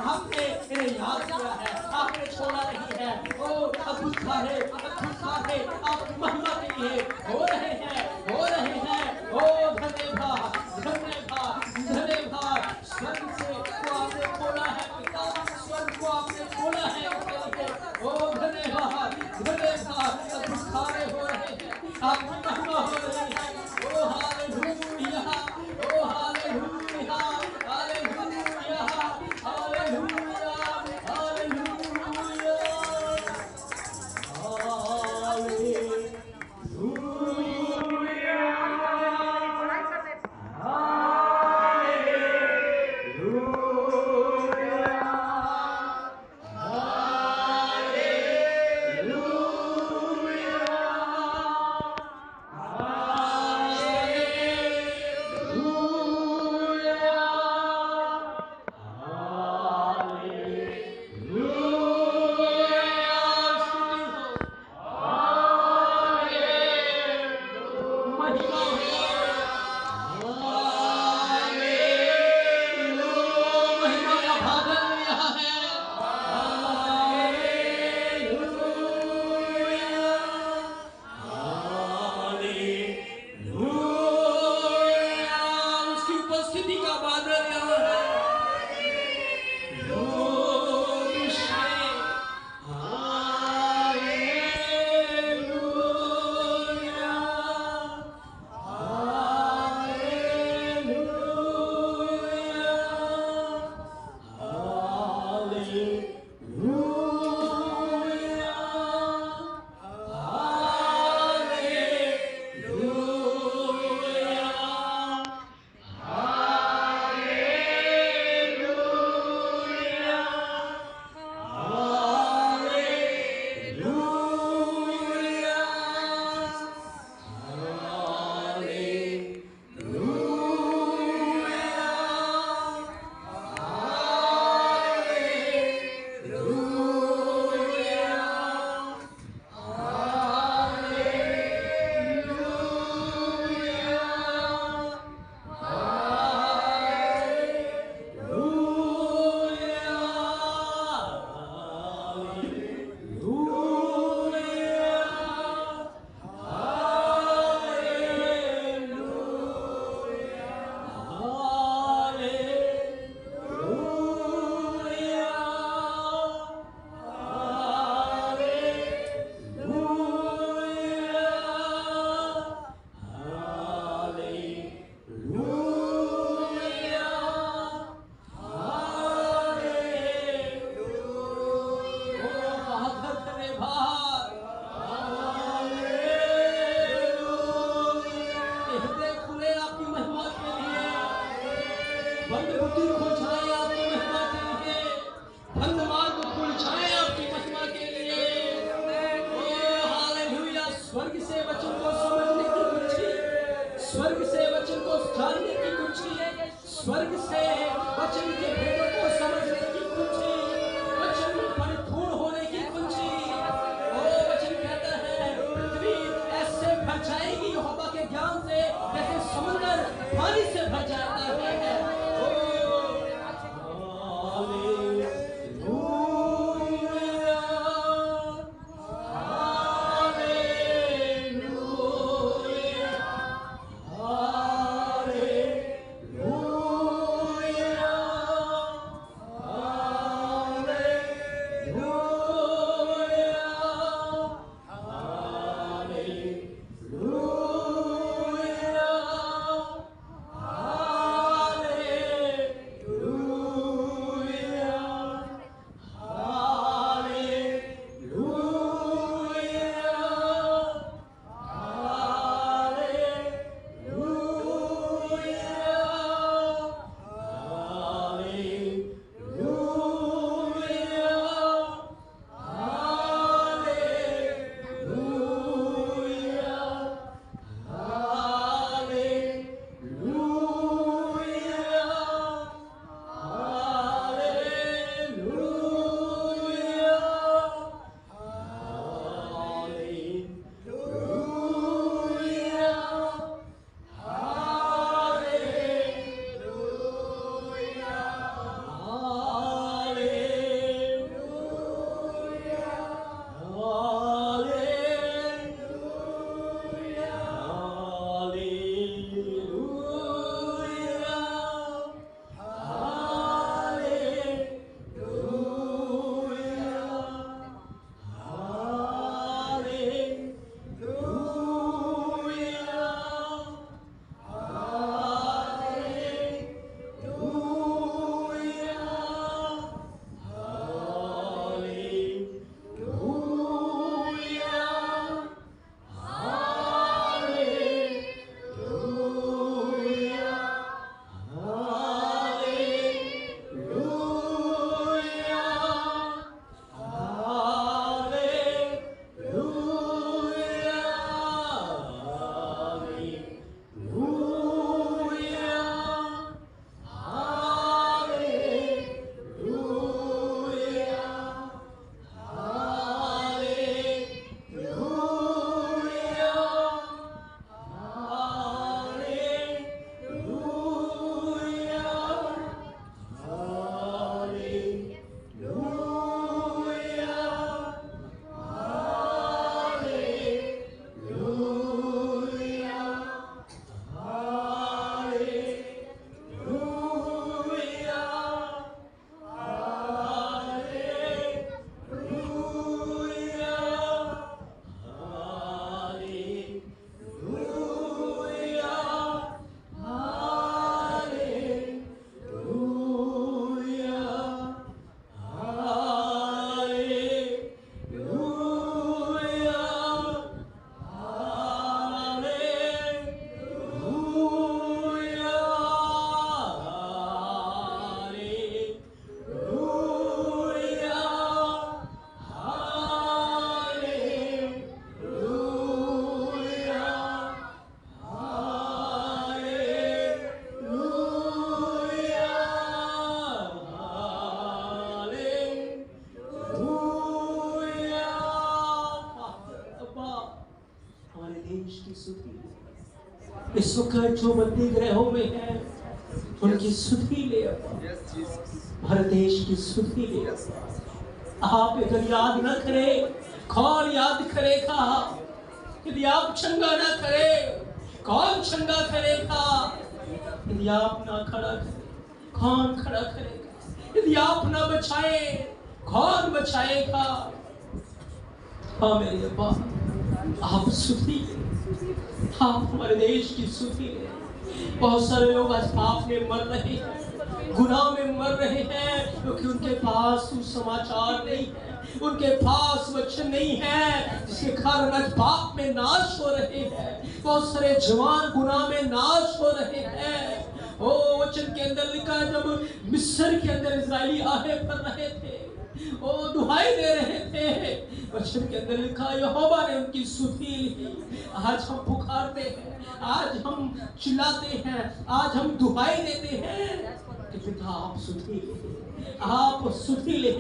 आपने इन्हें याद किया है, आपने छोड़ा नहीं है। ओ अद्भुत कार्य, अद्भुत कार्य आप महिमा के लिए हो रहे हैं, हो रहे हैं। ओ धन्यवाद, धन्यवाद, धन्यवाद। स्वर्ग से को आपने खोला है पिता, स्वर्ग को आपने खोला है इनके लिए। ओ धन्यवाद, धन्यवाद। अद्भुत कार्य हो रहे हैं, आपकी महिमा हो रही है। ओ हालेलुया, ओ हालेलुया, हालेलुया, हालेलुया, हालेलुया, स्वर्ग से वचन के भेदों को समझने की कुंजी, वचन में परिपूर्ण होने की कुंजी। ओ वचन कहता है पृथ्वी ऐसे भर जाएगी यहोवा के ज्ञान से जैसे समुद्र पानी से भर जाता है। हालेलुया, इस वक्त जो बंदी गृहों में है उनकी सुधि ले भारत देश की सुधि ले। आप अगर याद न करें कौन याद करेगा? यदि आप चंगा ना करे कौन चंगा करेगा? यदि आप ना खड़ा करे कौन खड़ा करेगा? यदि आप ना बचाए कौन बचाएगा? हाँ मेरे अब्बा, आप सुधि, आप हमारे देश की सुधि। बहुत सारे लोग आज पाप में मर रहे हैं, गुनाह में मर रहे हैं, क्योंकि उनके पास सुसमाचार नहीं है, उनके पास वचन नहीं है, जिसके कारण आज पाप में नाश हो रहे हैं। बहुत सारे जवान गुनाह में नाश हो रहे हैं। ओ वचन के अंदर लिखा है, जब मिस्र के अंदर इजरायली आहें भर रहे थे, ओ दुहाई दे रहे थे, वचन के अंदर लिखा यहोवा ने उनकी सुधि ली। आज हम पुकारते हैं, आज हम चिल्लाते हैं, आज हम दुहाई देते हैं कि पिता आप सुधि ले, आप सुधि ले।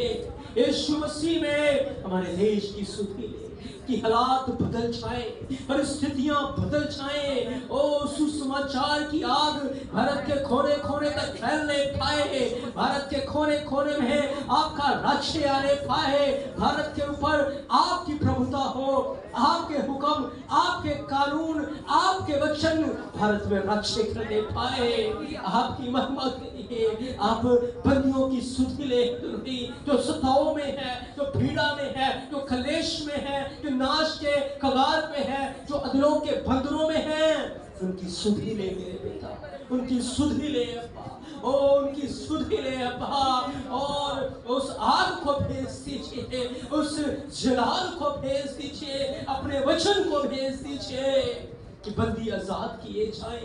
यीशु मसीह में हमारे देश की सुधि ले कि हालात बदल जाए, परिस्थितियां बदल जाए। ओ सुसमाचार की आग भारत के कोने कोने तक फैलने पाए, भारत के कोने कोने में आपका राज्य आने पाए, भारत के ऊपर आपकी प्रभुता हो, आपके हुक्म, आपके कानून, आपके वचन भारत में राज्य करने पाए। आपकी महिमा के लिए आप बंदियों की सुधि ले, जो सताओं में है, जो पीड़ा में है, जो कलेश में है, जो नाश के कगार पे है, जो अधरों के बंदरों में है, उनकी सुधि ले मेरे बेटा, उनकी सुधि ले अब्बा, ओ उनकी सुधि ले अब्बा। और उस आग को भेज दीजिए, उस जलाल को भेज दीजिए, अपने वचन को भेज दीजिए कि बंदी आजाद किए जाए,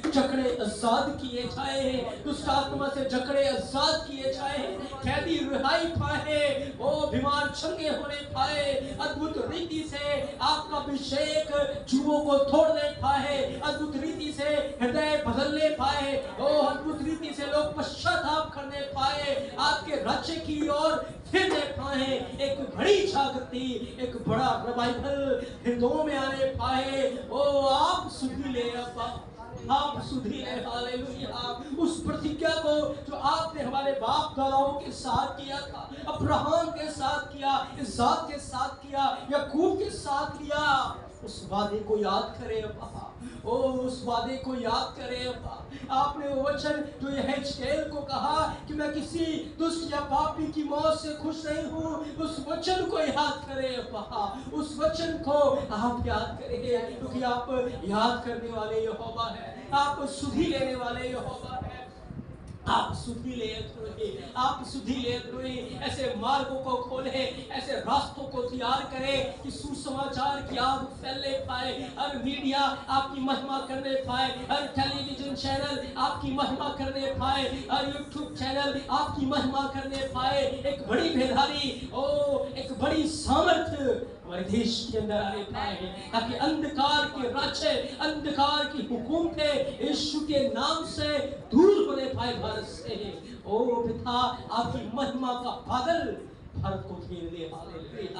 जकड़े आजाद किए जाए, दुष्ट आत्मा से जकड़े आजाद किए जाए, कैदी रिहाई पाए, ओ बीमार चंगे होने पाए, अद्भुत रीति से आपका अभिषेक जुओं को तोड़ने पाए, अद्भुत रीति से हृदय बदलने पाए, ओ अद्भुत रीति से लोग पश्चाताप करने पाए, आपके राज्य की ओर फिरने पाए, एक बड़ी जागृति, एक बड़ा रिवाइवल हृदयों में आने पाए। ओ आप सुधि ले अब्बा, आप सुधि ले। हालेलुया। उस प्रतिज्ञा को जो आपने हमारे बाप दादाओं के साथ किया था, अब्राहम के साथ किया, इसहाक के साथ किया, याकूब के साथ किया, उस वादे को याद करें अब्बा, ओ उस वादे को याद करें अब्बा। आपने वो वचन जो यहेजकेल को कहा कि मैं किसी दुष्ट या पापी की मौत से खुश नहीं हूँ, उस वचन को याद करें अब्बा, उस वचन को आप याद करें, क्योंकि आप याद करने वाले यहोवा है, आप सुधि लेने वाले यहोवा है। आप सुधि ले धोए, आप सुधि ले धोए, ऐसे मार्गों को खोले, ऐसे रास्तों को तैयार करें कि सुसमाचार की आग फैलने पाए, हर मीडिया आपकी महिमा करने पाए, हर टेलीविजन चैनल आपकी महिमा करने पाए, हर यूट्यूब चैनल आपकी महिमा करने पाए। एक बड़ी बेदारी, ओ एक बड़ी सामर्थ्य हमारे देश के अंदर आने पाए, ताकि अंधकार के राज्य, अंधकार की हुकूमतें यीशु के नाम से दूर होने पाए भारत से। ओ पिता, आपकी महिमा का बादल भारत को घेर दे। हालेलुया।